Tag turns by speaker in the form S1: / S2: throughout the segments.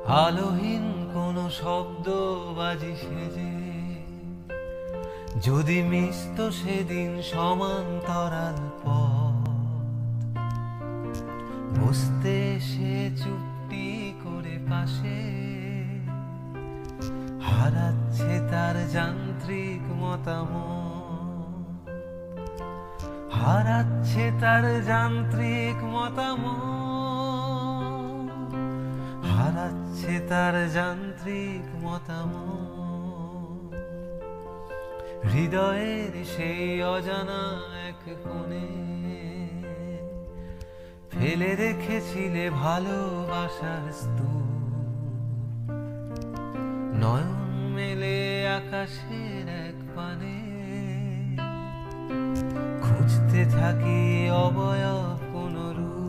S1: আলোহীন কোনো শব্দ বাজি সেজে যদি মিশত সেদিন সমান্তরাল পথ, বসতে সে চুপটি করে পাশে, হারাচ্ছে তার যান্ত্রিক মতামত, হারাচ্ছে তার যান্ত্রিক মতামত, হারাচ্ছে তার যান্ত্রিক মতামত। হৃদয়ের সেই অজানা এক কোণে ফেলে রেখেছিলে ভালোবাসার স্তূপ, নয়ন মেলে আকাশের এক পানে, খুঁজতে থাকি অবয়ব কোন রূপ,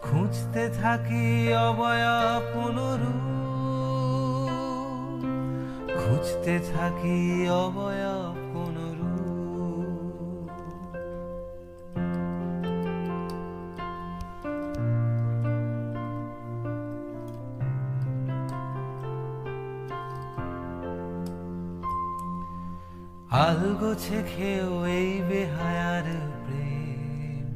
S1: খুঁজতে থাকি অবয়ব কোন রূপ, খুঁজতে থাকি অবয়ব কোন রূপ। আলগোছে খেয়েও এই বেহায়ার প্রেম,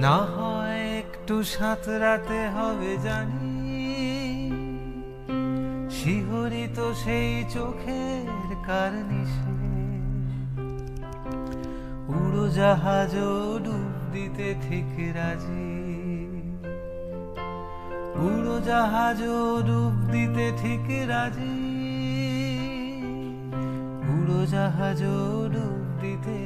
S1: না হয় একটু সাঁতরাতে হবে জানি, শিহরিত সেই চোখের কার্নিশে, উড়োজাহাজও ডুব দিতে ঠিক রাজি, উড়োজাহাজও ডুব দিতে ঠিক রাজি, উড়োজাহাজও ডুব দিতে